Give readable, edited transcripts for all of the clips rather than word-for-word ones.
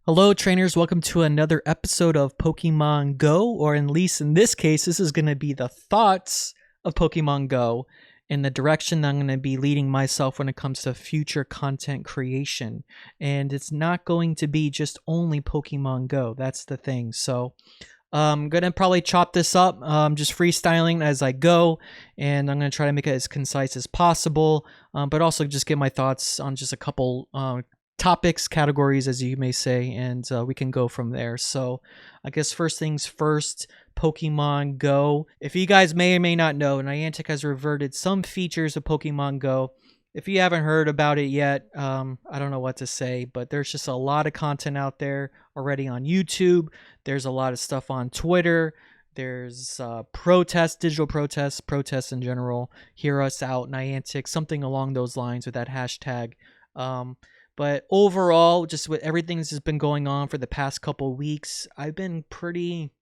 Hello, trainers. Welcome to another episode of Pokemon Go, or at least in this case, this is going to be the thoughts of Pokemon Go and the direction that I'm going to be leading myself when it comes to future content creation. And it's not going to be just only Pokemon Go. That's the thing. So I'm going to probably chop this up, just freestyling as I go, and I'm going to try to make it as concise as possible, but also just get my thoughts on just a couple topics, categories, as you may say, and we can go from there. So I guess first things first, Pokemon Go. If you guys may or may not know, Niantic has reverted some features of Pokemon Go. If you haven't heard about it yet, I don't know what to say, but there's just a lot of content out there already on YouTube. There's a lot of stuff on Twitter. There's protests, digital protests in general. Hear us out, Niantic, something along those lines with that hashtag. But overall, just with everything that's been going on for the past couple weeks, I've been pretty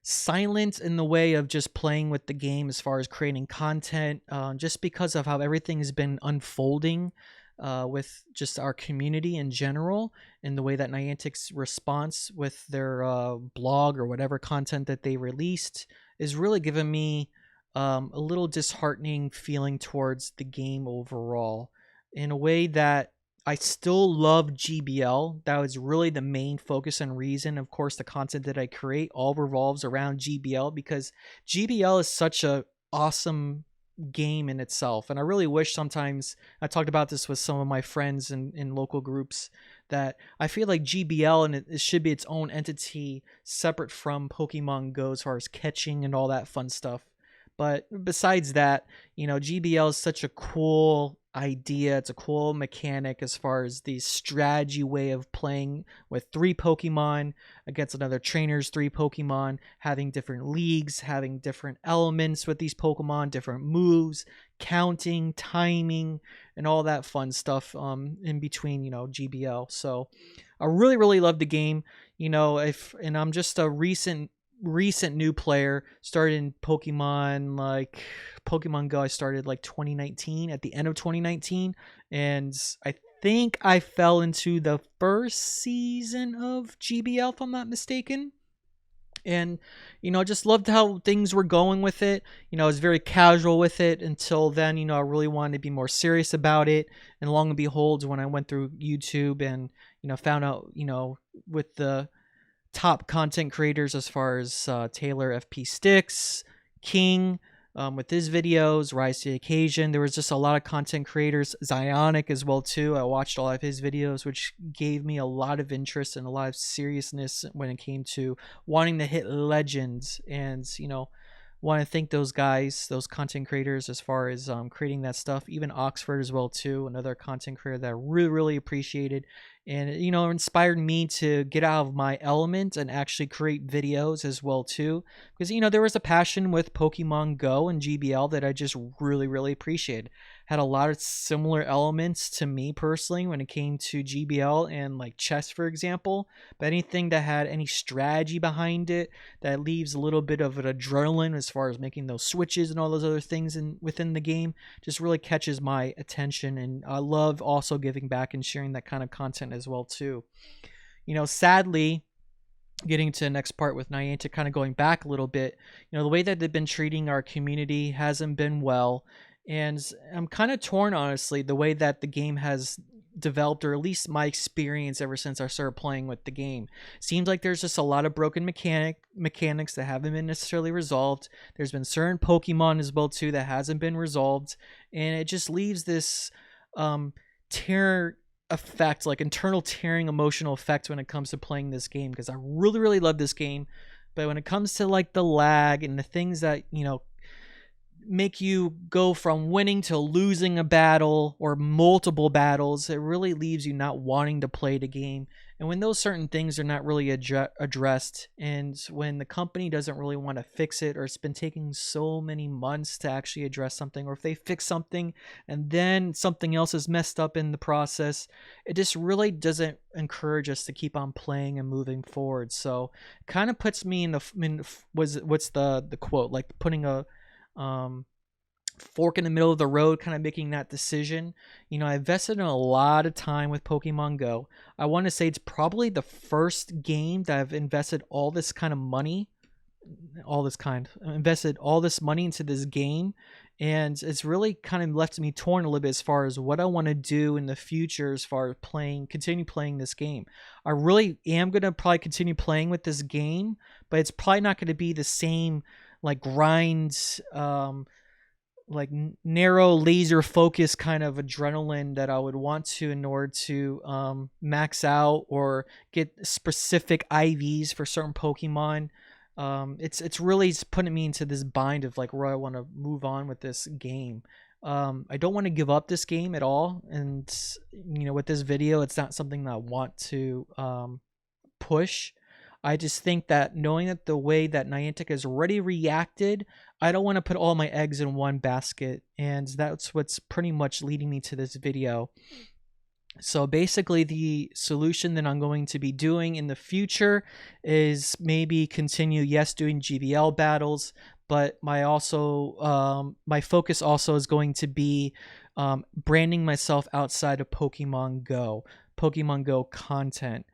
silent in the way of just playing with the game as far as creating content, just because of how everything has been unfolding with just our community in general, and the way that Niantic's response with their blog or whatever content that they released is really giving me a little disheartening feeling towards the game overall, in a way that I still love GBL. That was really the main focus and reason. Of course, the content that I create all revolves around GBL, because GBL is such a awesome game in itself. And I really wish sometimes, I talked about this with some of my friends in local groups, that I feel like GBL and it should be its own entity separate from Pokemon Go as far as catching and all that fun stuff. But besides that, GBL is such a cool idea. It's a cool mechanic as far as the strategy way of playing with 3 Pokemon against another trainer's 3 Pokemon, having different leagues, having different elements with these Pokemon, different moves, counting, timing, and all that fun stuff in between, GBL. So I really, really love the game. And I'm just a recent new player, started in Pokemon Go. I started 2019, at the end of 2019, and I think I fell into the first season of GBL, if I'm not mistaken. And I just loved how things were going with it. I was very casual with it until then. I really wanted to be more serious about it, and long and behold, when I went through YouTube and found out with the top content creators as far as Taylor FP Sticks, King, with his videos, Rise to the Occasion. There was just a lot of content creators, Zionic as well too. I watched all of his videos, which gave me a lot of interest and a lot of seriousness when it came to wanting to hit legends. And want to thank those guys, those content creators, as far as creating that stuff. Even Oxford as well too, another content creator that I really, really appreciated, and inspired me to get out of my element and actually create videos as well too, because there was a passion with Pokemon Go and GBL that I just really, really appreciated. Had a lot of similar elements to me personally when it came to GBL and chess, for example, but anything that had any strategy behind it, that leaves a little bit of an adrenaline as far as making those switches and all those other things within the game, just really catches my attention. And I love also giving back and sharing that kind of content as well too. Sadly, getting to the next part with Niantic, kind of going back a little bit, the way that they've been treating our community hasn't been well. And I'm kind of torn, honestly, the way that the game has developed, or at least my experience ever since I started playing with the game. Seems like there's just a lot of broken mechanics that haven't been necessarily resolved. There's been certain Pokemon as well too that hasn't been resolved, and it just leaves this tear effect, internal tearing emotional effect when it comes to playing this game, because I really, really love this game. But when it comes to the lag and the things that make you go from winning to losing a battle or multiple battles, it really leaves you not wanting to play the game. And when those certain things are not really addressed, and when the company doesn't really want to fix it, or it's been taking so many months to actually address something, or if they fix something and then something else is messed up in the process, it just really doesn't encourage us to keep on playing and moving forward. So kind of puts me what's the quote, putting a fork in the middle of the road, kind of making that decision. I invested in a lot of time with Pokemon Go. I want to say it's probably the first game that I've invested all this kind of money, invested all this money into this game, and it's really kind of left me torn a little bit as far as what I want to do in the future as far as continue playing this game. I really am going to probably continue playing with this game, but it's probably not going to be the same like grind, like narrow laser focus kind of adrenaline that I would want to in order to max out or get specific IVs for certain Pokemon. It's really putting me into this bind of like where I want to move on with this game. I don't want to give up this game at all, and with this video, it's not something that I want to push. I just think that knowing that the way that Niantic has already reacted, I don't want to put all my eggs in one basket, and that's what's pretty much leading me to this video. So basically the solution that I'm going to be doing in the future is maybe continue, yes, doing GBL battles, but my focus also is going to be branding myself outside of Pokemon Go content.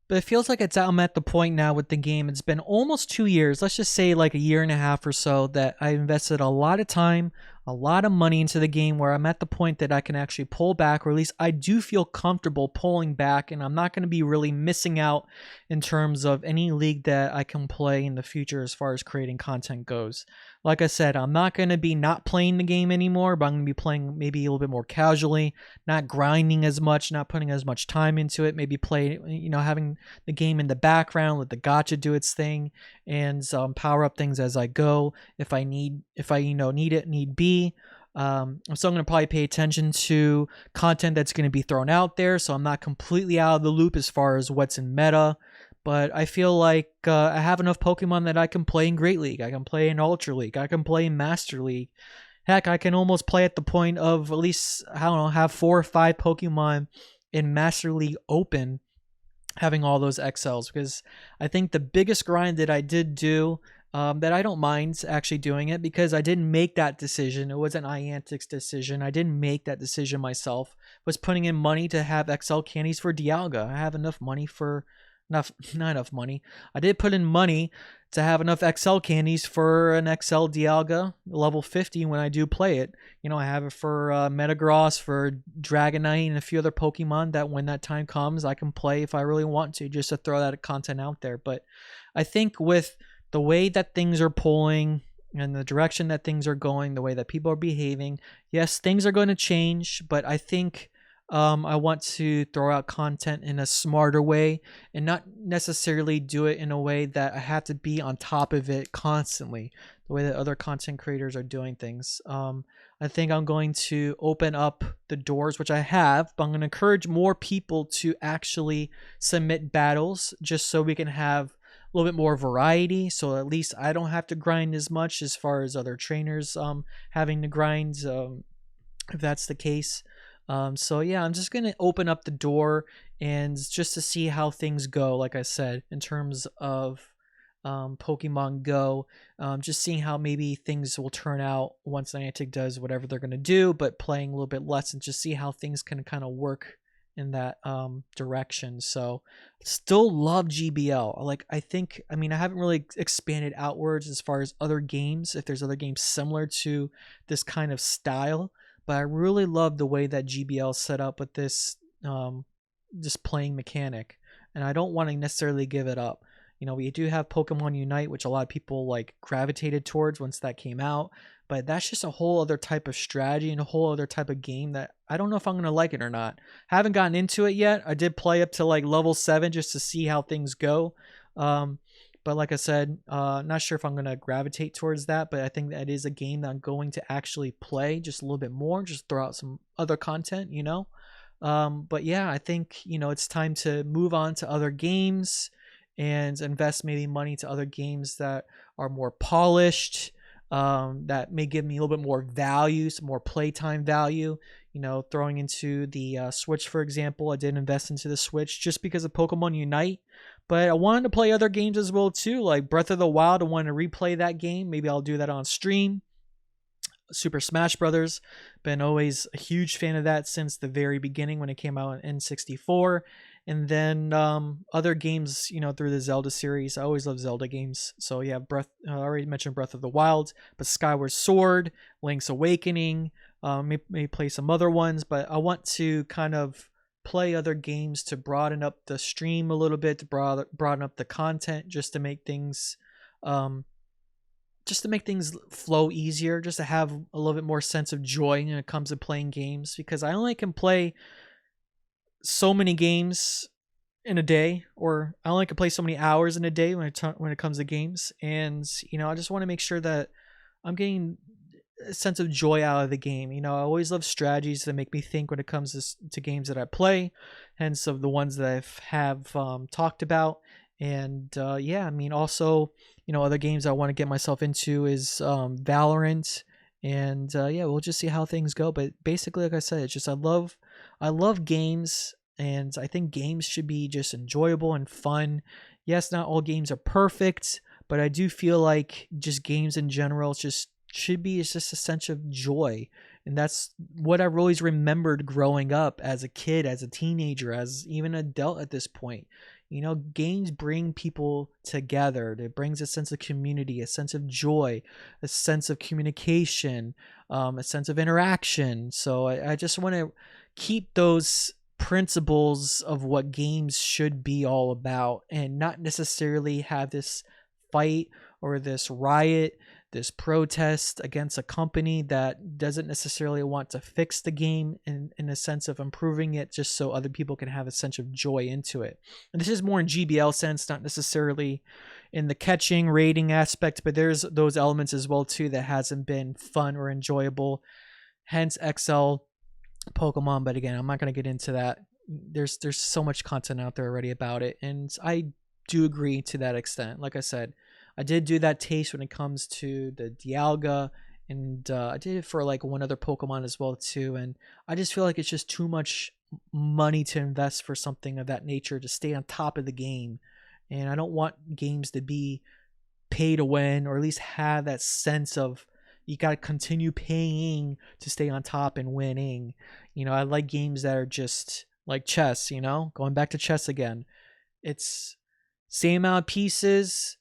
But it feels like I'm at the point now with the game. It's been almost 2 years, let's just say like a year and a half or so, that I invested a lot of time, a lot of money into the game, where I'm at the point that I can actually pull back, or at least I do feel comfortable pulling back, and I'm not going to be really missing out in terms of any league that I can play in the future as far as creating content goes. Like I said, I'm not going to be not playing the game anymore, but I'm going to be playing maybe a little bit more casually, not grinding as much, not putting as much time into it, maybe having the game in the background, let the gacha do its thing, and power up things as I go if I need be. So I'm going to probably pay attention to content that's going to be thrown out there, so I'm not completely out of the loop as far as what's in meta. But I feel like I have enough Pokemon that I can play in Great League, I can play in Ultra League, I can play in Master League. Heck, I can almost play at the point of at least, I don't know, have 4 or 5 Pokemon in Master League open, having all those XLs, because I think the biggest grind that I did do, that I don't mind actually doing it, because I didn't make that decision. It wasn't Niantic's decision. I didn't make that decision myself. Was putting in money to have XL candies for Dialga. I have enough money for not enough money. I did put in money to have enough XL candies for an XL Dialga level 50 when I do play it. I have it for Metagross, for Dragonite, and a few other Pokemon that when that time comes, I can play if I really want to, just to throw that content out there. But I think with the way that things are pulling and the direction that things are going, the way that people are behaving, yes, things are going to change, but I think I want to throw out content in a smarter way, and not necessarily do it in a way that I have to be on top of it constantly, the way that other content creators are doing things. I think I'm going to open up the doors, which I have, but I'm going to encourage more people to actually submit battles, just so we can have a little bit more variety, so at least I don't have to grind as much as far as other trainers having to grind, if that's the case. So yeah, I'm just going to open up the door and just to see how things go, like I said, in terms of Pokemon Go, just seeing how maybe things will turn out once Niantic does whatever they're going to do, but playing a little bit less, and just see how things can kind of work in that direction. So still love GBL. I haven't really expanded outwards as far as other games, if there's other games similar to this kind of style, but I really love the way that GBL is set up with this just playing mechanic, and I don't want to necessarily give it up. We do have Pokemon Unite, which a lot of people like gravitated towards once that came out, but that's just a whole other type of strategy and a whole other type of game that I don't know if I'm going to like it or not. Haven't gotten into it yet. I did play up to like level 7 just to see how things go. But like I said, not sure if I'm going to gravitate towards that, but I think that is a game that I'm going to actually play just a little bit more, just throw out some other content, But yeah, I think, it's time to move on to other games and invest maybe money to other games that are more polished, that may give me a little bit more value, some more playtime value. Throwing into the Switch, for example, I did invest into the Switch just because of Pokemon Unite, but I wanted to play other games as well too, like Breath of the Wild. I wanted to replay that game. Maybe I'll do that on stream. Super Smash Brothers. Been always a huge fan of that since the very beginning when it came out on N64. And then other games, through the Zelda series. I always love Zelda games. So yeah, I already mentioned Breath of the Wild, but Skyward Sword, Link's Awakening, may play some other ones, but I want to kind of play other games to broaden up the stream a little bit, to broaden up the content, um, just to make things flow easier, just to have a little bit more sense of joy when it comes to playing games, because I only can play so many games in a day, or I only can play so many hours in a day when it comes to games. And I just want to make sure that I'm getting a sense of joy out of the game. I always love strategies that make me think when it comes to games that I play, hence of the ones that have talked about. And yeah, I mean, also, other games I want to get myself into is Valorant. And yeah, we'll just see how things go. But basically, like I said, it's just I love games, and I think games should be just enjoyable and fun. Yes, not all games are perfect, but I do feel like just games in general should be just a sense of joy. And that's what I always remembered growing up as a kid, as a teenager, as even an adult at this point. Games bring people together. It brings a sense of community, a sense of joy, a sense of communication, a sense of interaction. So I just want to keep those principles of what games should be all about, and not necessarily have this fight or this riot, this protest against a company that doesn't necessarily want to fix the game in a sense of improving it, just so other people can have a sense of joy into it. And this is more in GBL sense, not necessarily in the catching rating aspect, but there's those elements as well too that hasn't been fun or enjoyable, hence XL Pokemon. But again, I'm not going to get into that. There's so much content out there already about it, and I do agree to that extent. Like I said, I did do that taste when it comes to the Dialga, and I did it for like one other Pokemon as well too. And I just feel like it's just too much money to invest for something of that nature to stay on top of the game. And I don't want games to be pay to win, or at least have that sense of you got to continue paying to stay on top and winning. I like games that are just like chess, going back to chess again. It's same amount of pieces.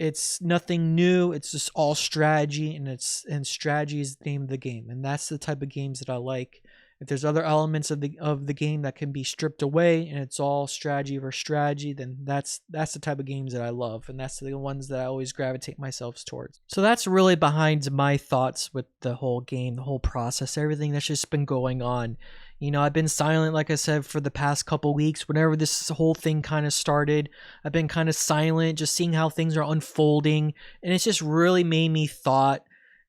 It's nothing new. It's just all strategy, and strategy is the name of the game. And that's the type of games that I like. If there's other elements of the game that can be stripped away and it's all strategy versus strategy, then that's the type of games that I love, and that's the ones that I always gravitate myself towards. So that's really behind my thoughts with the whole game, the whole process, everything that's just been going on. I've been silent, like I said, for the past couple weeks. Whenever this whole thing kind of started, I've been kind of silent, just seeing how things are unfolding, and it's just really made me thought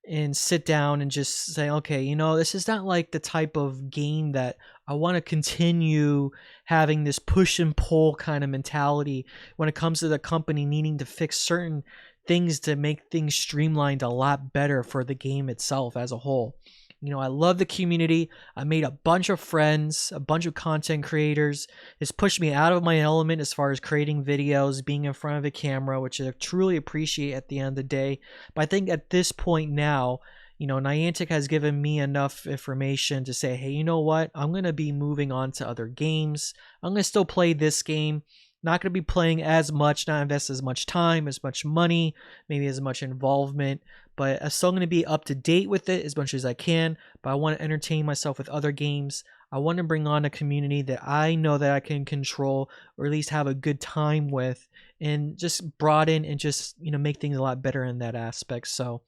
and sit down and just say, okay, this is not like the type of game that I want to continue having this push and pull kind of mentality when it comes to the company needing to fix certain things to make things streamlined a lot better for the game itself as a whole. I love the community. I made a bunch of friends, a bunch of content creators. It's pushed me out of my element as far as creating videos, being in front of a camera, which I truly appreciate at the end of the day. But I think at this point now, Niantic has given me enough information to say, hey, you know what? I'm going to be moving on to other games. I'm going to still play this game. Not going to be playing as much, not invest as much time, as much money, maybe as much involvement, but I'm still going to be up to date with it as much as I can. But I want to entertain myself with other games. I want to bring on a community that I know that I can control, or at least have a good time with, and just broaden and just, make things a lot better in that aspect. So,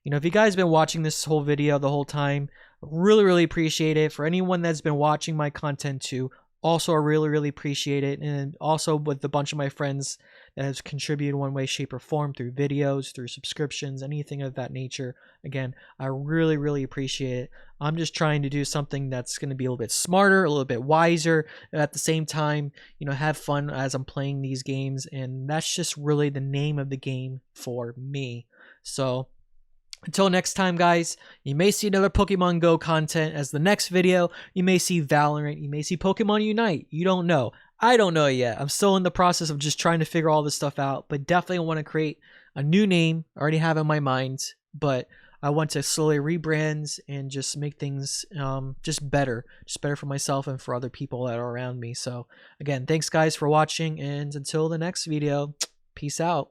if you guys have been watching this whole video the whole time, really, really appreciate it. For anyone that's been watching my content too, also I really, really appreciate it. And also with a bunch of my friends that has contributed one way, shape, or form through videos, through subscriptions, anything of that nature. Again, I really, really appreciate it. I'm just trying to do something that's going to be a little bit smarter, a little bit wiser, and at the same time, have fun as I'm playing these games. And that's just really the name of the game for me. So until next time, guys, you may see another Pokemon Go content as the next video. You may see Valorant. You may see Pokemon Unite. You don't know. I don't know yet. I'm still in the process of just trying to figure all this stuff out, but definitely want to create a new name. I already have in my mind, but I want to slowly rebrand and just make things just better for myself and for other people that are around me. So again, thanks guys for watching, and until the next video, peace out.